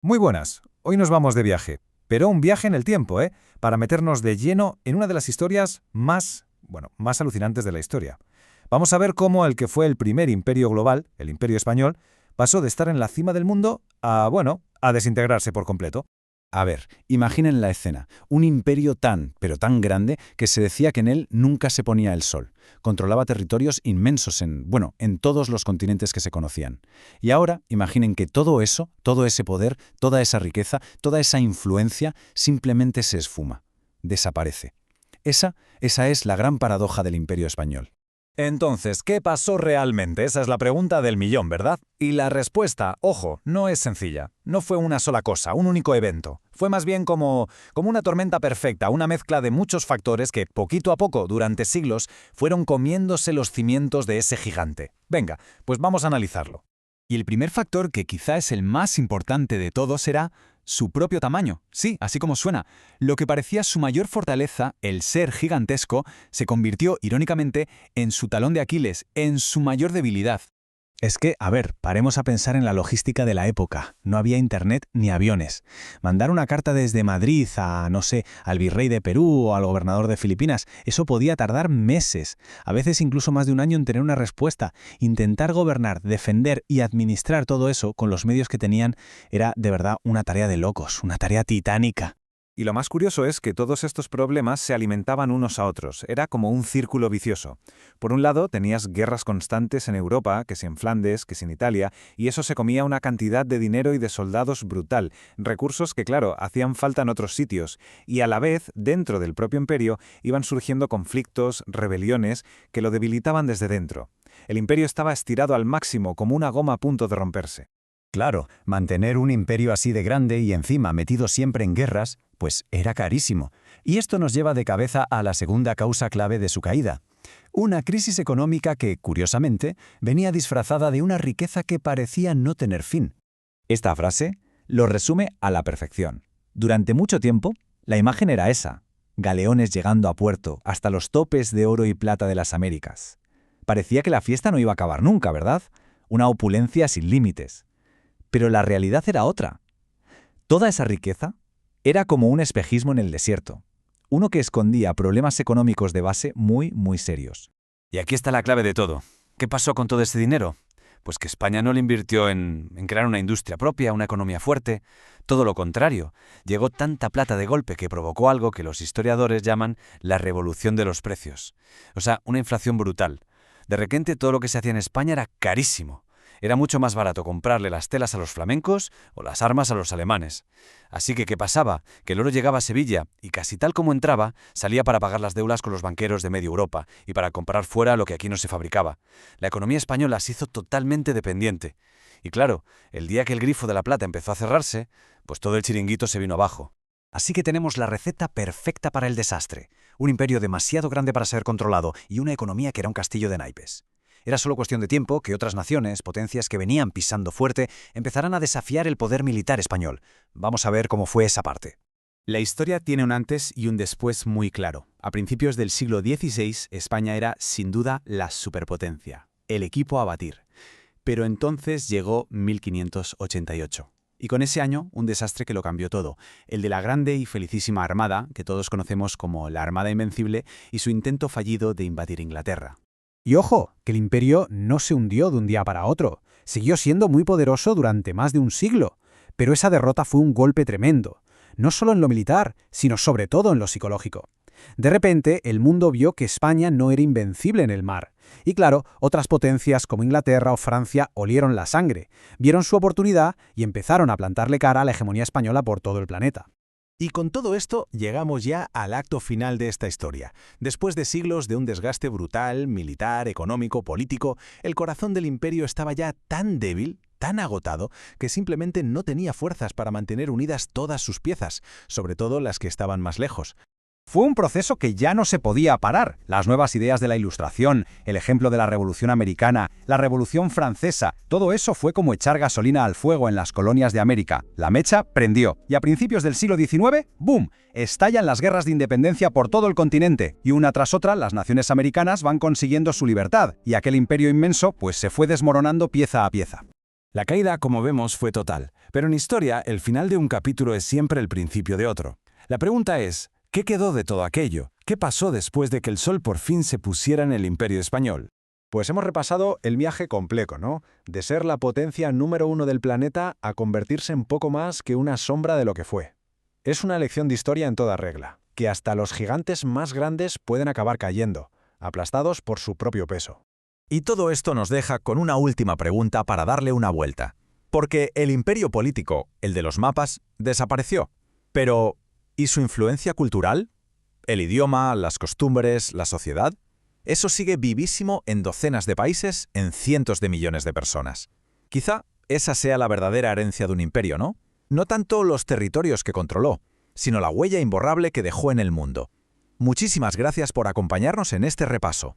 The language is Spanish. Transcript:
Muy buenas, hoy nos vamos de viaje, pero un viaje en el tiempo, ¿eh? Para meternos de lleno en una de las historias más alucinantes de la historia. Vamos a ver cómo el que fue el primer imperio global, el Imperio Español, pasó de estar en la cima del mundo a desintegrarse por completo. A ver, imaginen la escena. Un imperio tan, pero tan grande, que se decía que en él nunca se ponía el sol. Controlaba territorios inmensos en todos los continentes que se conocían. Y ahora, imaginen que todo eso, todo ese poder, toda esa riqueza, toda esa influencia, simplemente se esfuma. Desaparece. Esa es la gran paradoja del Imperio Español. Entonces, ¿qué pasó realmente? Esa es la pregunta del millón, ¿verdad? Y la respuesta, ojo, no es sencilla. No fue una sola cosa, un único evento. Fue más bien como una tormenta perfecta, una mezcla de muchos factores que, poquito a poco, durante siglos, fueron comiéndose los cimientos de ese gigante. Venga, pues vamos a analizarlo. Y el primer factor, que quizá es el más importante de todos, será su propio tamaño. Sí, así como suena. Lo que parecía su mayor fortaleza, el ser gigantesco, se convirtió, irónicamente, en su talón de Aquiles, en su mayor debilidad. Es que, a ver, paremos a pensar en la logística de la época. No había internet ni aviones. Mandar una carta desde Madrid a, no sé, al virrey de Perú o al gobernador de Filipinas, eso podía tardar meses, a veces incluso más de un año en tener una respuesta. Intentar gobernar, defender y administrar todo eso con los medios que tenían era de verdad una tarea de locos, una tarea titánica. Y lo más curioso es que todos estos problemas se alimentaban unos a otros. Era como un círculo vicioso. Por un lado, tenías guerras constantes en Europa, que si en Flandes, que si en Italia, y eso se comía una cantidad de dinero y de soldados brutal, recursos que, claro, hacían falta en otros sitios. Y a la vez, dentro del propio imperio, iban surgiendo conflictos, rebeliones, que lo debilitaban desde dentro. El imperio estaba estirado al máximo, como una goma a punto de romperse. Claro, mantener un imperio así de grande y encima metido siempre en guerras, pues era carísimo. Y esto nos lleva de cabeza a la segunda causa clave de su caída. Una crisis económica que, curiosamente, venía disfrazada de una riqueza que parecía no tener fin. Esta frase lo resume a la perfección. Durante mucho tiempo, la imagen era esa: galeones llegando a puerto, hasta los topes de oro y plata de las Américas. Parecía que la fiesta no iba a acabar nunca, ¿verdad? Una opulencia sin límites. Pero la realidad era otra. Toda esa riqueza era como un espejismo en el desierto, uno que escondía problemas económicos de base muy, muy serios. Y aquí está la clave de todo. ¿Qué pasó con todo ese dinero? Pues que España no le invirtió en crear una industria propia, una economía fuerte. Todo lo contrario. Llegó tanta plata de golpe que provocó algo que los historiadores llaman la revolución de los precios. O sea, una inflación brutal. De repente todo lo que se hacía en España era carísimo. Era mucho más barato comprarle las telas a los flamencos o las armas a los alemanes. Así que, ¿qué pasaba? Que el oro llegaba a Sevilla y casi tal como entraba, salía para pagar las deudas con los banqueros de media Europa y para comprar fuera lo que aquí no se fabricaba. La economía española se hizo totalmente dependiente. Y claro, el día que el grifo de la plata empezó a cerrarse, pues todo el chiringuito se vino abajo. Así que tenemos la receta perfecta para el desastre. Un imperio demasiado grande para ser controlado y una economía que era un castillo de naipes. Era solo cuestión de tiempo que otras naciones, potencias que venían pisando fuerte, empezaran a desafiar el poder militar español. Vamos a ver cómo fue esa parte. La historia tiene un antes y un después muy claro. A principios del siglo XVI, España era, sin duda, la superpotencia, el equipo a batir. Pero entonces llegó 1588. Y con ese año, un desastre que lo cambió todo, el de la grande y felicísima Armada, que todos conocemos como la Armada Invencible, y su intento fallido de invadir Inglaterra. Y ojo, que el imperio no se hundió de un día para otro. Siguió siendo muy poderoso durante más de un siglo. Pero esa derrota fue un golpe tremendo. No solo en lo militar, sino sobre todo en lo psicológico. De repente, el mundo vio que España no era invencible en el mar. Y claro, otras potencias como Inglaterra o Francia olieron la sangre, vieron su oportunidad y empezaron a plantarle cara a la hegemonía española por todo el planeta. Y con todo esto llegamos ya al acto final de esta historia. Después de siglos de un desgaste brutal, militar, económico, político, el corazón del imperio estaba ya tan débil, tan agotado, que simplemente no tenía fuerzas para mantener unidas todas sus piezas, sobre todo las que estaban más lejos. Fue un proceso que ya no se podía parar. Las nuevas ideas de la Ilustración, el ejemplo de la Revolución Americana, la Revolución Francesa, todo eso fue como echar gasolina al fuego en las colonias de América. La mecha prendió y a principios del siglo XIX, ¡boom!, estallan las guerras de independencia por todo el continente y una tras otra las naciones americanas van consiguiendo su libertad y aquel imperio inmenso pues se fue desmoronando pieza a pieza. La caída, como vemos, fue total, pero en historia el final de un capítulo es siempre el principio de otro. La pregunta es, ¿qué quedó de todo aquello? ¿Qué pasó después de que el sol por fin se pusiera en el Imperio español? Pues hemos repasado el viaje completo, ¿no? De ser la potencia número 1 del planeta a convertirse en poco más que una sombra de lo que fue. Es una lección de historia en toda regla, que hasta los gigantes más grandes pueden acabar cayendo, aplastados por su propio peso. Y todo esto nos deja con una última pregunta para darle una vuelta. Porque el imperio político, el de los mapas, desapareció. Pero, ¿y su influencia cultural? ¿El idioma, las costumbres, la sociedad? Eso sigue vivísimo en docenas de países, en cientos de millones de personas. Quizá esa sea la verdadera herencia de un imperio, ¿no? No tanto los territorios que controló, sino la huella imborrable que dejó en el mundo. Muchísimas gracias por acompañarnos en este repaso.